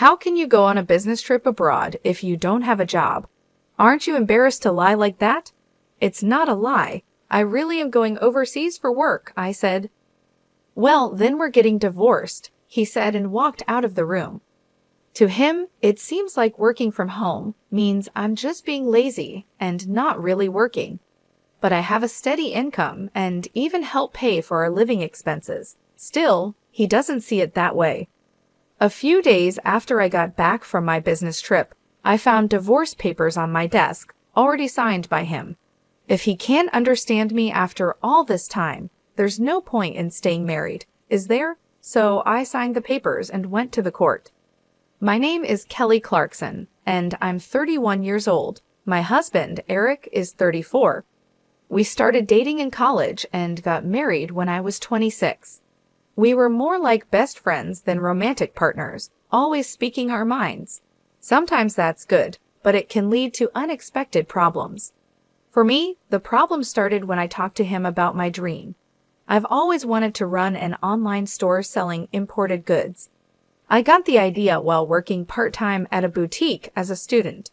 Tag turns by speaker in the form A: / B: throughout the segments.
A: How can you go on a business trip abroad if you don't have a job? Aren't you embarrassed to lie like that? It's not a lie. I really am going overseas for work, I said. Well, then we're getting divorced, he said and walked out of the room. To him, it seems like working from home means I'm just being lazy and not really working. But I have a steady income and even help pay for our living expenses. Still, he doesn't see it that way. A few days after I got back from my business trip, I found divorce papers on my desk, already signed by him. If he can't understand me after all this time, there's no point in staying married, is there? So I signed the papers and went to the court. My name is Kelly Clarkson, and I'm 31 years old. My husband, Eric, is 34. We started dating in college and got married when I was 26. We were more like best friends than romantic partners, always speaking our minds. Sometimes that's good, but it can lead to unexpected problems. For me, the problem started when I talked to him about my dream. I've always wanted to run an online store selling imported goods. I got the idea while working part-time at a boutique as a student.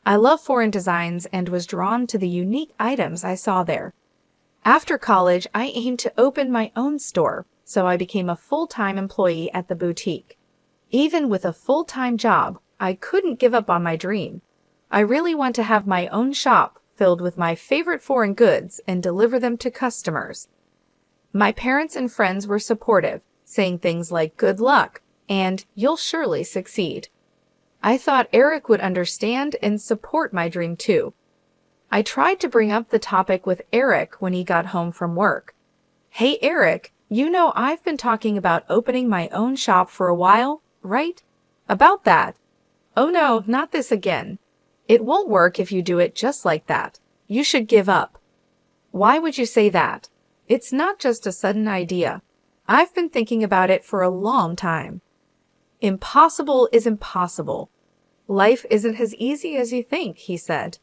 A: I love foreign designs and was drawn to the unique items I saw there. After college, I aimed to open my own store, so I became a full-time employee at the boutique. Even with a full-time job, I couldn't give up on my dream. I really want to have my own shop filled with my favorite foreign goods and deliver them to customers. My parents and friends were supportive, saying things like good luck and you'll surely succeed. I thought Eric would understand and support my dream too. I tried to bring up the topic with Eric when he got home from work. Hey Eric, you know I've been talking about opening my own shop for a while, right? About that. Oh no, not this again. It won't work if you do it just like that. You should give up. Why would you say that? It's not just a sudden idea. I've been thinking about it for a long time. Impossible is impossible. Life isn't as easy as you think, he said.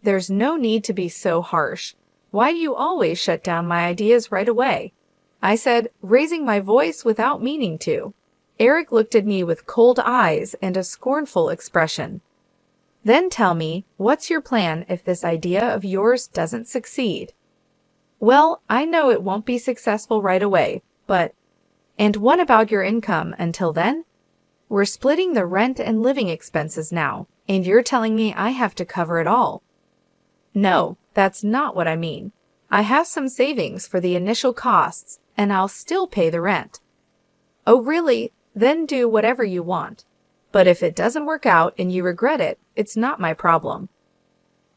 A: There's no need to be so harsh. Why do you always shut down my ideas right away? I said, raising my voice without meaning to. Eric looked at me with cold eyes and a scornful expression. Then tell me, what's your plan if this idea of yours doesn't succeed? Well, I know it won't be successful right away, but... And what about your income until then? We're splitting the rent and living expenses now, and you're telling me I have to cover it all. No, that's not what I mean. I have some savings for the initial costs, and I'll still pay the rent. Oh, really? Then do whatever you want. But if it doesn't work out and you regret it, it's not my problem.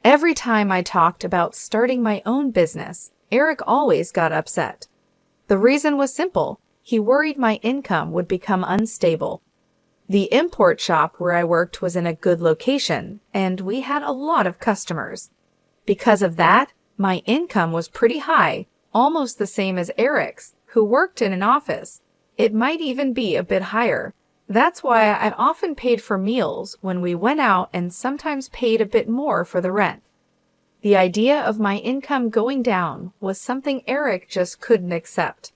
A: Every time I talked about starting my own business, Eric always got upset. The reason was simple. He worried my income would become unstable. The import shop where I worked was in a good location, and we had a lot of customers. Because of that, my income was pretty high, almost the same as Eric's, who worked in an office. It might even be a bit higher. That's why I often paid for meals when we went out and sometimes paid a bit more for the rent. The idea of my income going down was something Eric just couldn't accept.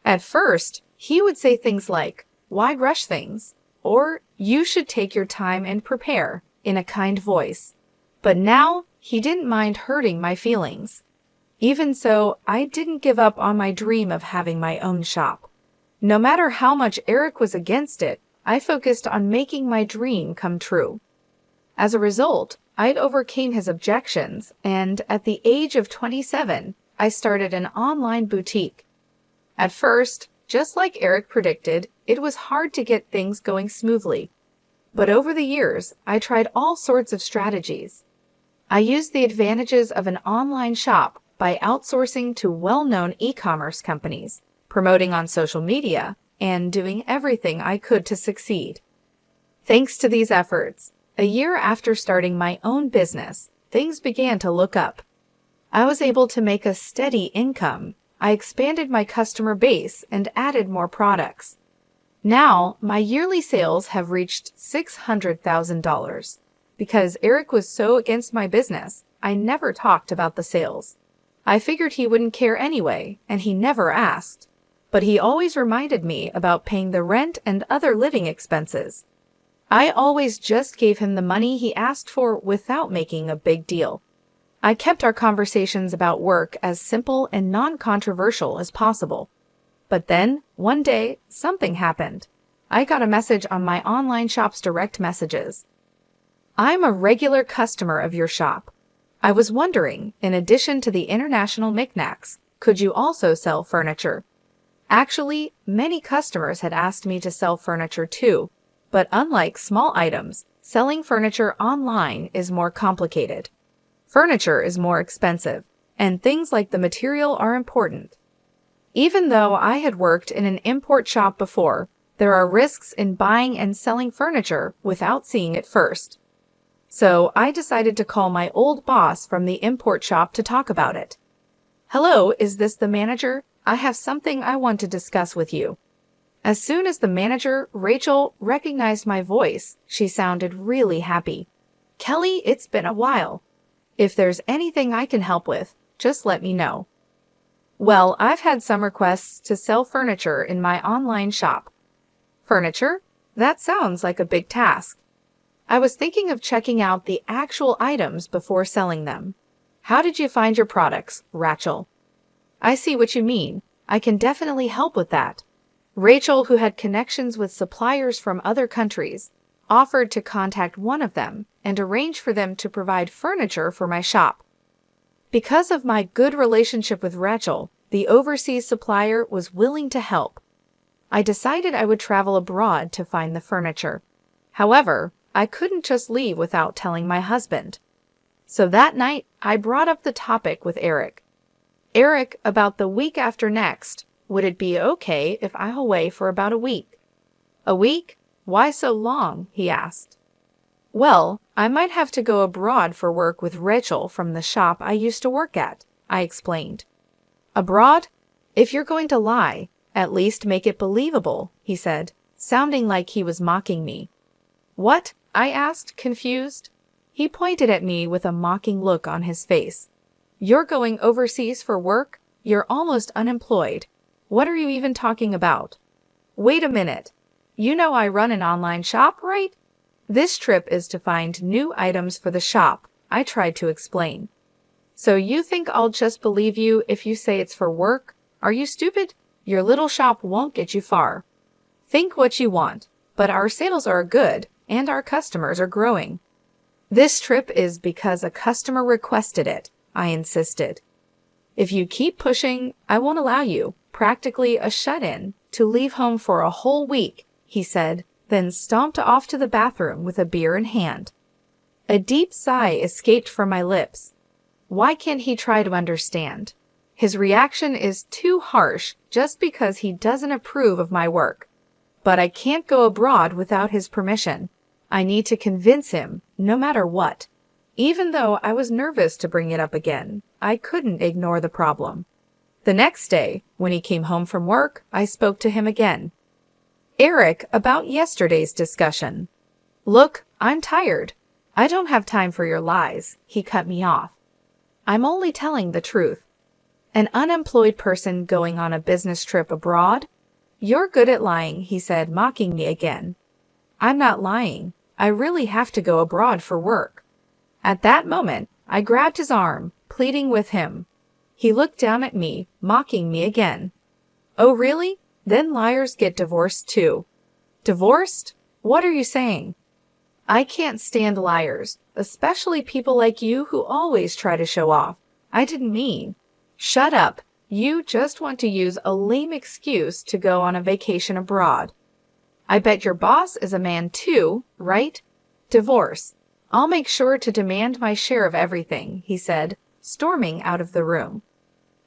A: At first, he would say things like, "Why rush things?" or "You should take your time and prepare," in a kind voice. But now, he didn't mind hurting my feelings. Even so, I didn't give up on my dream of having my own shop. No matter how much Eric was against it, I focused on making my dream come true. As a result, I'd overcame his objections, and at the age of 27, I started an online boutique. At first, just like Eric predicted, it was hard to get things going smoothly. But over the years, I tried all sorts of strategies. I used the advantages of an online shop by outsourcing to well-known e-commerce companies, promoting on social media, and doing everything I could to succeed. Thanks to these efforts, a year after starting my own business, things began to look up. I was able to make a steady income. I expanded my customer base and added more products. Now, my yearly sales have reached $600,000. Because Eric was so against my business, I never talked about the sales. I figured he wouldn't care anyway, and he never asked. But he always reminded me about paying the rent and other living expenses. I always just gave him the money he asked for without making a big deal. I kept our conversations about work as simple and non-controversial as possible. But then, one day, something happened. I got a message on my online shop's direct messages. I'm a regular customer of your shop. I was wondering, in addition to the international knickknacks, could you also sell furniture? Actually, many customers had asked me to sell furniture too, but unlike small items, selling furniture online is more complicated. Furniture is more expensive, and things like the material are important. Even though I had worked in an import shop before, there are risks in buying and selling furniture without seeing it first. So I decided to call my old boss from the import shop to talk about it. Hello, is this the manager? I have something I want to discuss with you. As soon as the manager, Rachel, recognized my voice, she sounded really happy. Kelly, it's been a while. If there's anything I can help with, just let me know. Well, I've had some requests to sell furniture in my online shop. Furniture? That sounds like a big task. I was thinking of checking out the actual items before selling them. How did you find your products, Rachel? I see what you mean. I can definitely help with that. Rachel, who had connections with suppliers from other countries, offered to contact one of them and arrange for them to provide furniture for my shop. Because of my good relationship with Rachel, the overseas supplier was willing to help. I decided I would travel abroad to find the furniture. However, I couldn't just leave without telling my husband. So that night, I brought up the topic with Eric. Eric, about the week after next, would it be okay if I'm away for about a week? A week? Why so long? He asked. Well, I might have to go abroad for work with Rachel from the shop I used to work at, I explained. Abroad? If you're going to lie, at least make it believable, he said, sounding like he was mocking me. What? I asked, confused. He pointed at me with a mocking look on his face. You're going overseas for work? You're almost unemployed. What are you even talking about? Wait a minute. You know I run an online shop, right? This trip is to find new items for the shop, I tried to explain. So you think I'll just believe you if you say it's for work? Are you stupid? Your little shop won't get you far. Think what you want, but our sales are good and our customers are growing. This trip is because a customer requested it, I insisted. If you keep pushing, I won't allow you, practically a shut-in, to leave home for a whole week, he said, then stomped off to the bathroom with a beer in hand. A deep sigh escaped from my lips. Why can't he try to understand? His reaction is too harsh just because he doesn't approve of my work. But I can't go abroad without his permission. I need to convince him, no matter what. Even though I was nervous to bring it up again, I couldn't ignore the problem. The next day, when he came home from work, I spoke to him again. Eric, about yesterday's discussion. Look, I'm tired. I don't have time for your lies, he cut me off. I'm only telling the truth. An unemployed person going on a business trip abroad? You're good at lying, he said, mocking me again. I'm not lying. I really have to go abroad for work. At that moment, I grabbed his arm, pleading with him. He looked down at me, mocking me again. Oh, really? Then liars get divorced too. Divorced? What are you saying? I can't stand liars, especially people like you who always try to show off. I didn't mean. Shut up. You just want to use a lame excuse to go on a vacation abroad. I bet your boss is a man too, right? Divorce. I'll make sure to demand my share of everything, he said, storming out of the room.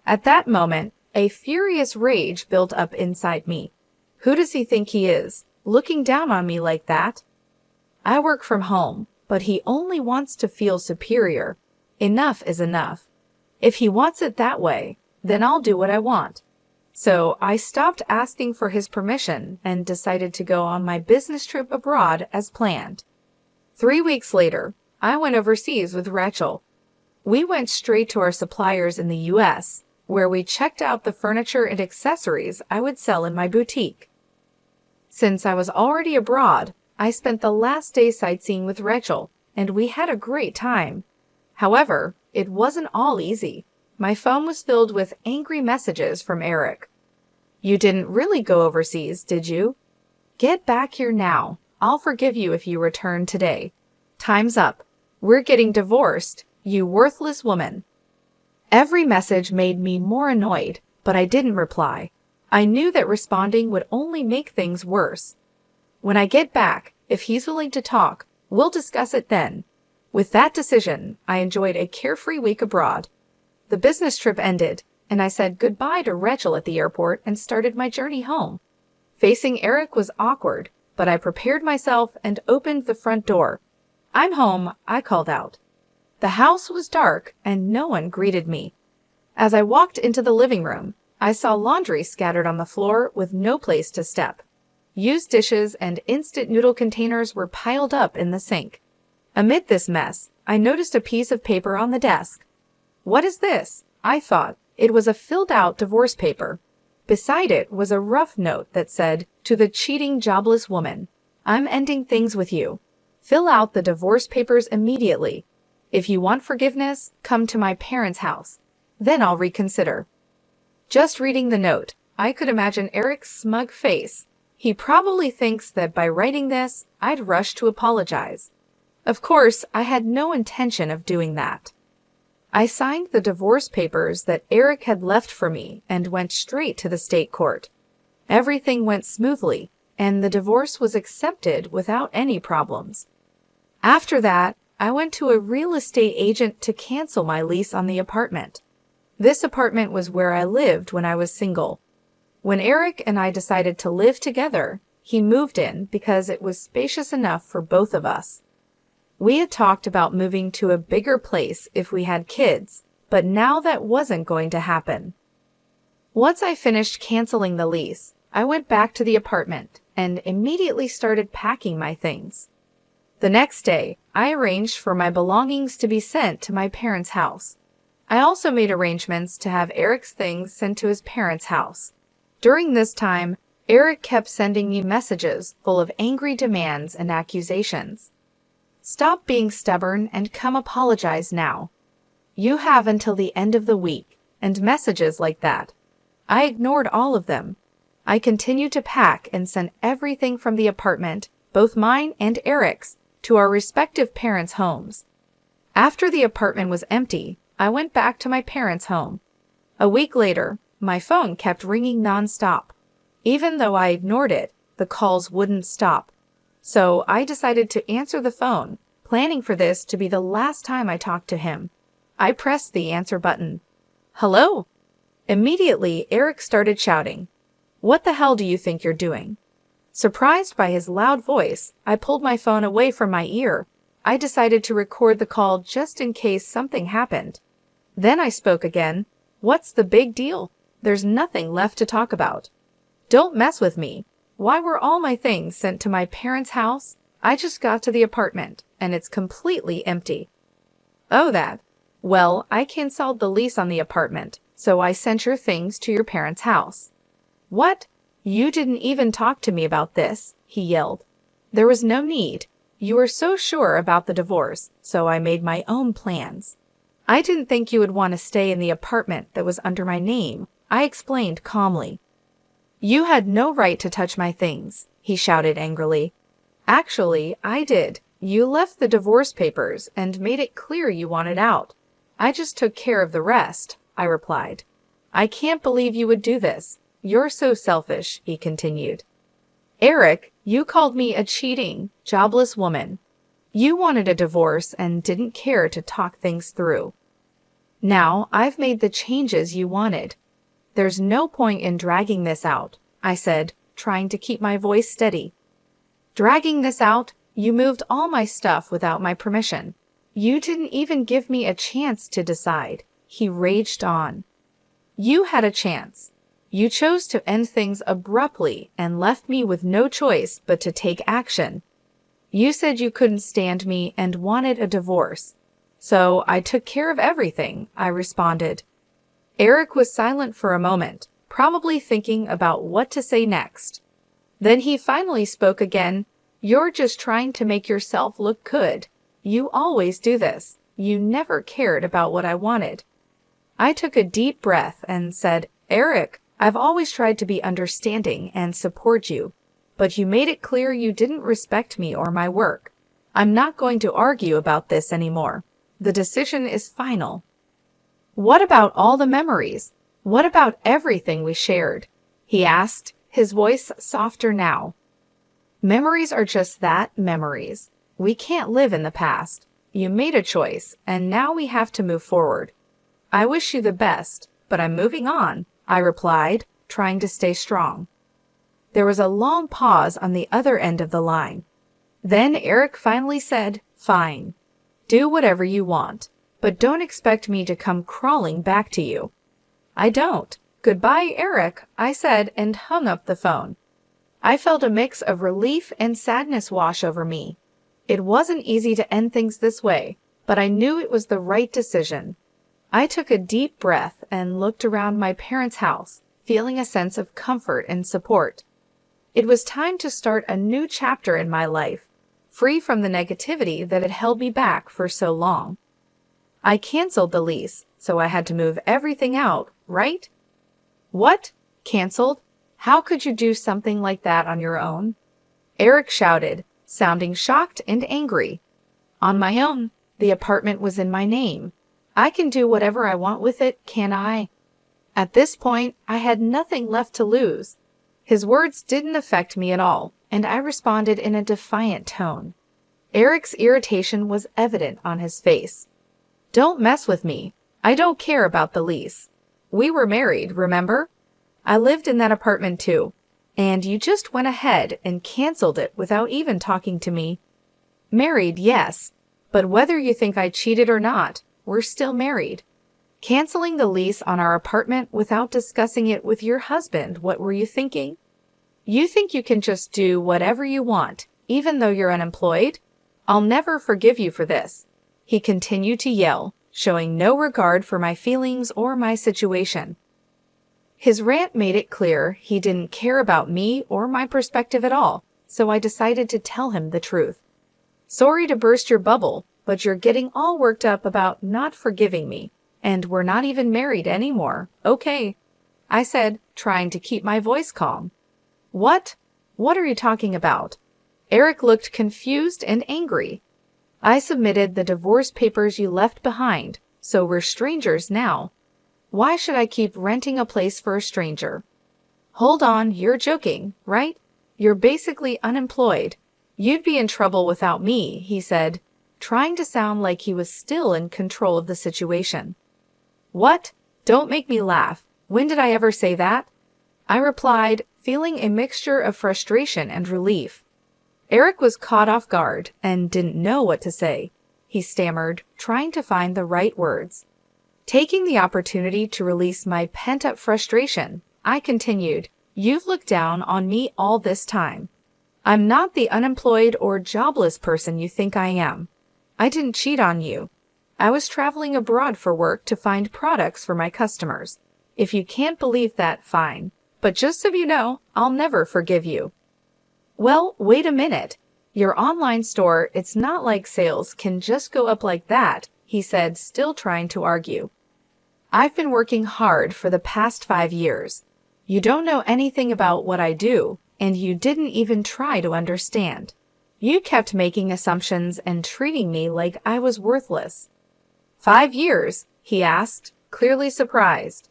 A: At that moment, a furious rage built up inside me. Who does he think he is, looking down on me like that? I work from home, but he only wants to feel superior. Enough is enough. If he wants it that way, then I'll do what I want. So I stopped asking for his permission and decided to go on my business trip abroad as planned. 3 weeks later, I went overseas with Rachel. We went straight to our suppliers in the U.S., where we checked out the furniture and accessories I would sell in my boutique. Since I was already abroad, I spent the last day sightseeing with Rachel, and we had a great time. However, it wasn't all easy. My phone was filled with angry messages from Eric. You didn't really go overseas, did you? Get back here now. I'll forgive you if you return today. Time's up. We're getting divorced, you worthless woman. Every message made me more annoyed, but I didn't reply. I knew that responding would only make things worse. When I get back, if he's willing to talk, we'll discuss it then. With that decision, I enjoyed a carefree week abroad. The business trip ended, and I said goodbye to Rachel at the airport and started my journey home. Facing Eric was awkward, but I prepared myself and opened the front door. I'm home, I called out. The house was dark, and no one greeted me. As I walked into the living room, I saw laundry scattered on the floor with no place to step. Used dishes and instant noodle containers were piled up in the sink. Amid this mess, I noticed a piece of paper on the desk. What is this? I thought. It was a filled-out divorce paper. Beside it was a rough note that said, "To the cheating, jobless woman, I'm ending things with you. Fill out the divorce papers immediately. If you want forgiveness, come to my parents' house. Then I'll reconsider." Just reading the note, I could imagine Eric's smug face. He probably thinks that by writing this, I'd rush to apologize. Of course, I had no intention of doing that. I signed the divorce papers that Eric had left for me and went straight to the state court. Everything went smoothly, and the divorce was accepted without any problems. After that, I went to a real estate agent to cancel my lease on the apartment. This apartment was where I lived when I was single. When Eric and I decided to live together, he moved in because it was spacious enough for both of us. We had talked about moving to a bigger place if we had kids, but now that wasn't going to happen. Once I finished canceling the lease, I went back to the apartment and immediately started packing my things. The next day, I arranged for my belongings to be sent to my parents' house. I also made arrangements to have Eric's things sent to his parents' house. During this time, Eric kept sending me messages full of angry demands and accusations. Stop being stubborn and come apologize now. You have until the end of the week, and messages like that. I ignored all of them. I continued to pack and send everything from the apartment, both mine and Eric's, to our respective parents' homes. After the apartment was empty, I went back to my parents' home. A week later, my phone kept ringing nonstop. Even though I ignored it, the calls wouldn't stop. So I decided to answer the phone, planning for this to be the last time I talked to him. I pressed the answer button. Hello? Immediately, Eric started shouting. What the hell do you think you're doing? Surprised by his loud voice, I pulled my phone away from my ear. I decided to record the call just in case something happened. Then I spoke again. What's the big deal? There's nothing left to talk about. Don't mess with me. Why were all my things sent to my parents' house? I just got to the apartment, and it's completely empty. Oh, that. Well, I canceled the lease on the apartment, so I sent your things to your parents' house. What? You didn't even talk to me about this, he yelled. There was no need. You were so sure about the divorce, so I made my own plans. I didn't think you would want to stay in the apartment that was under my name, I explained calmly. You had no right to touch my things, he shouted angrily. Actually, I did. You left the divorce papers and made it clear you wanted out. I just took care of the rest, I replied. I can't believe you would do this. You're so selfish, he continued. Eric, you called me a cheating, jobless woman. You wanted a divorce and didn't care to talk things through. Now I've made the changes you wanted. There's no point in dragging this out, I said, trying to keep my voice steady. Dragging this out? You moved all my stuff without my permission. You didn't even give me a chance to decide, he raged on. You had a chance. You chose to end things abruptly and left me with no choice but to take action. You said you couldn't stand me and wanted a divorce. So I took care of everything, I responded. Eric was silent for a moment, probably thinking about what to say next. Then he finally spoke again. You're just trying to make yourself look good. You always do this. You never cared about what I wanted. I took a deep breath and said, Eric, I've always tried to be understanding and support you, but you made it clear you didn't respect me or my work. I'm not going to argue about this anymore. The decision is final. What about all the memories? What about everything we shared? He asked, his voice softer now. Memories are just that, memories. We can't live in the past. You made a choice, and now we have to move forward. I wish you the best, but I'm moving on, I replied, trying to stay strong. There was a long pause on the other end of the line. Then Eric finally said, Fine. Do whatever you want, but don't expect me to come crawling back to you. I don't. Goodbye, Eric, I said and hung up the phone. I felt a mix of relief and sadness wash over me. It wasn't easy to end things this way, but I knew it was the right decision. I took a deep breath and looked around my parents' house, feeling a sense of comfort and support. It was time to start a new chapter in my life, free from the negativity that had held me back for so long. I canceled the lease, so I had to move everything out, right? What? Canceled? How could you do something like that on your own? Eric shouted, sounding shocked and angry. On my own. The apartment was in my name. I can do whatever I want with it, can't I? At this point, I had nothing left to lose. His words didn't affect me at all, and I responded in a defiant tone. Eric's irritation was evident on his face. Don't mess with me. I don't care about the lease. We were married, remember? I lived in that apartment too, and you just went ahead and canceled it without even talking to me. Married, yes, but whether you think I cheated or not, we're still married. Canceling the lease on our apartment without discussing it with your husband, what were you thinking? You think you can just do whatever you want, even though you're unemployed? I'll never forgive you for this. He continued to yell, showing no regard for my feelings or my situation. His rant made it clear he didn't care about me or my perspective at all, so I decided to tell him the truth. Sorry to burst your bubble, but you're getting all worked up about not forgiving me, and we're not even married anymore, okay? I said, trying to keep my voice calm. What? What are you talking about? Eric looked confused and angry. I submitted the divorce papers you left behind, so we're strangers now. Why should I keep renting a place for a stranger? Hold on, you're joking, right? You're basically unemployed. You'd be in trouble without me, he said, trying to sound like he was still in control of the situation. What? Don't make me laugh. When did I ever say that? I replied, feeling a mixture of frustration and relief. Eric was caught off guard and didn't know what to say. He stammered, trying to find the right words. Taking the opportunity to release my pent-up frustration, I continued, You've looked down on me all this time. I'm not the unemployed or jobless person you think I am. I didn't cheat on you. I was traveling abroad for work to find products for my customers. If you can't believe that, fine. But just so you know, I'll never forgive you. Well, wait a minute. Your online store, it's not like sales can just go up like that, he said, still trying to argue. I've been working hard for the past 5 years. You don't know anything about what I do, and you didn't even try to understand. You kept making assumptions and treating me like I was worthless. 5 years? He asked, clearly surprised.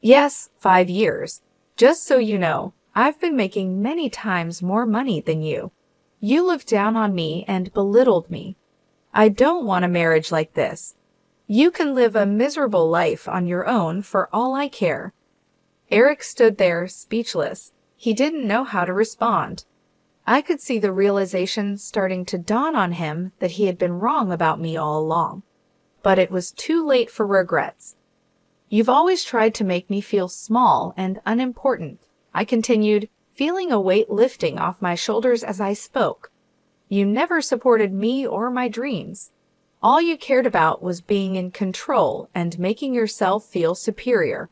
A: Yes, 5 years. Just so you know, I've been making many times more money than you. You looked down on me and belittled me. I don't want a marriage like this. You can live a miserable life on your own for all I care. Eric stood there, speechless. He didn't know how to respond. I could see the realization starting to dawn on him that he had been wrong about me all along. But it was too late for regrets. You've always tried to make me feel small and unimportant, I continued, feeling a weight lifting off my shoulders as I spoke. You never supported me or my dreams. All you cared about was being in control and making yourself feel superior.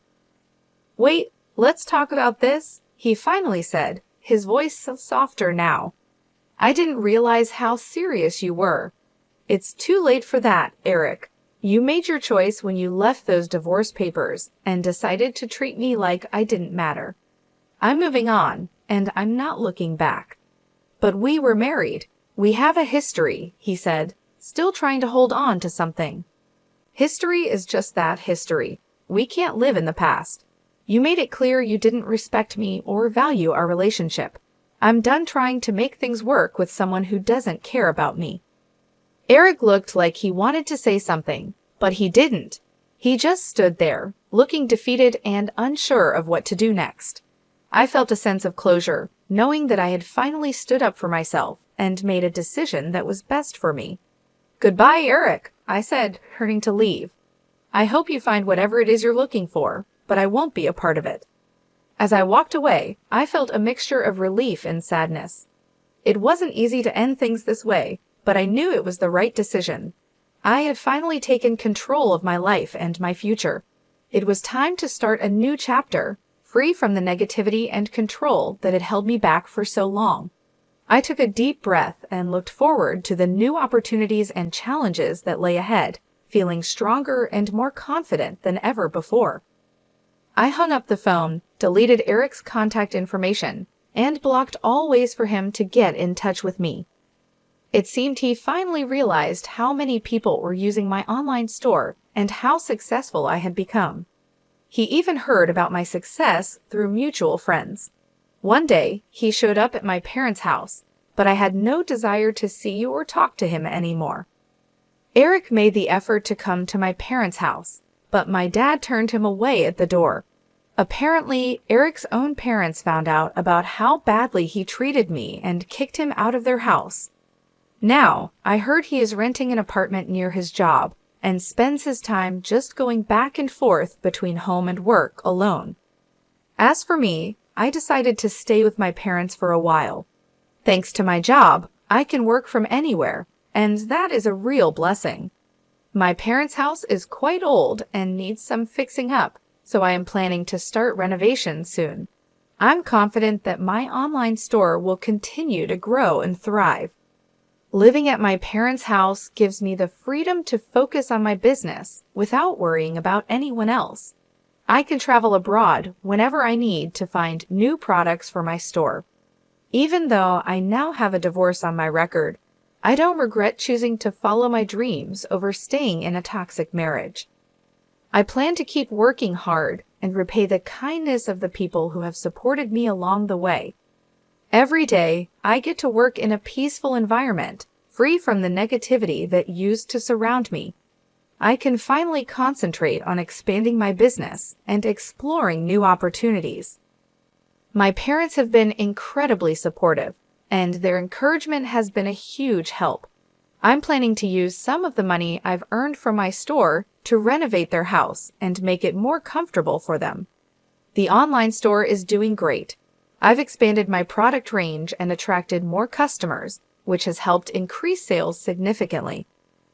A: Wait, let's talk about this, he finally said, his voice softer now. I didn't realize how serious you were. It's too late for that, Eric. You made your choice when you left those divorce papers and decided to treat me like I didn't matter. I'm moving on, and I'm not looking back. But we were married. We have a history, he said, still trying to hold on to something. History is just that, history. We can't live in the past. You made it clear you didn't respect me or value our relationship. I'm done trying to make things work with someone who doesn't care about me. Eric looked like he wanted to say something, but he didn't. He just stood there, looking defeated and unsure of what to do next. I felt a sense of closure, knowing that I had finally stood up for myself and made a decision that was best for me. Goodbye, Eric, I said, turning to leave. I hope you find whatever it is you're looking for, but I won't be a part of it. As I walked away, I felt a mixture of relief and sadness. It wasn't easy to end things this way, but I knew it was the right decision. I had finally taken control of my life and my future. It was time to start a new chapter, free from the negativity and control that had held me back for so long. I took a deep breath and looked forward to the new opportunities and challenges that lay ahead, feeling stronger and more confident than ever before. I hung up the phone, deleted Eric's contact information, and blocked all ways for him to get in touch with me. It seemed he finally realized how many people were using my online store and how successful I had become. He even heard about my success through mutual friends. One day, he showed up at my parents' house, but I had no desire to see or talk to him anymore. Eric made the effort to come to my parents' house, but my dad turned him away at the door. Apparently, Eric's own parents found out about how badly he treated me and kicked him out of their house. Now, I heard he is renting an apartment near his job and spends his time just going back and forth between home and work alone. As for me, I decided to stay with my parents for a while. Thanks to my job, I can work from anywhere, and that is a real blessing. My parents' house is quite old and needs some fixing up, so I am planning to start renovations soon. I'm confident that my online store will continue to grow and thrive. Living at my parents' house gives me the freedom to focus on my business without worrying about anyone else. I can travel abroad whenever I need to find new products for my store. Even though I now have a divorce on my record, I don't regret choosing to follow my dreams over staying in a toxic marriage. I plan to keep working hard and repay the kindness of the people who have supported me along the way. Every day, I get to work in a peaceful environment, free from the negativity that used to surround me. I can finally concentrate on expanding my business and exploring new opportunities. My parents have been incredibly supportive, and their encouragement has been a huge help. I'm planning to use some of the money I've earned from my store to renovate their house and make it more comfortable for them. The online store is doing great. I've expanded my product range and attracted more customers, which has helped increase sales significantly.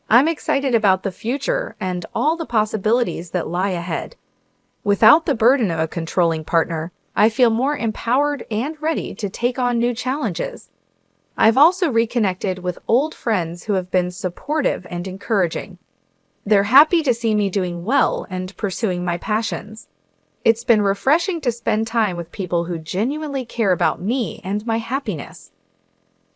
A: I'm excited about the future and all the possibilities that lie ahead. Without the burden of a controlling partner, I feel more empowered and ready to take on new challenges. I've also reconnected with old friends who have been supportive and encouraging. They're happy to see me doing well and pursuing my passions. It's been refreshing to spend time with people who genuinely care about me and my happiness.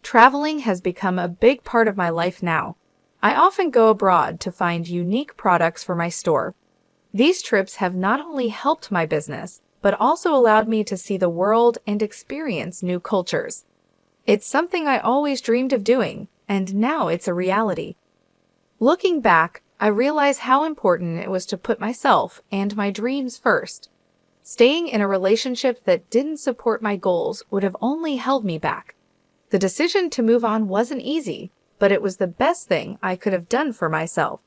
A: Traveling has become a big part of my life now. I often go abroad to find unique products for my store. These trips have not only helped my business, but also allowed me to see the world and experience new cultures. It's something I always dreamed of doing, and now it's a reality. Looking back, I realize how important it was to put myself and my dreams first. Staying in a relationship that didn't support my goals would have only held me back. The decision to move on wasn't easy, but it was the best thing I could have done for myself.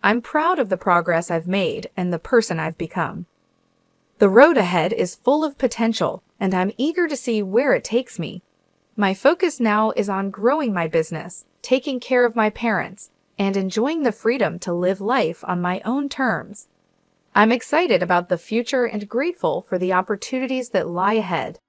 A: I'm proud of the progress I've made and the person I've become. The road ahead is full of potential, and I'm eager to see where it takes me. My focus now is on growing my business, taking care of my parents, and enjoying the freedom to live life on my own terms. I'm excited about the future and grateful for the opportunities that lie ahead.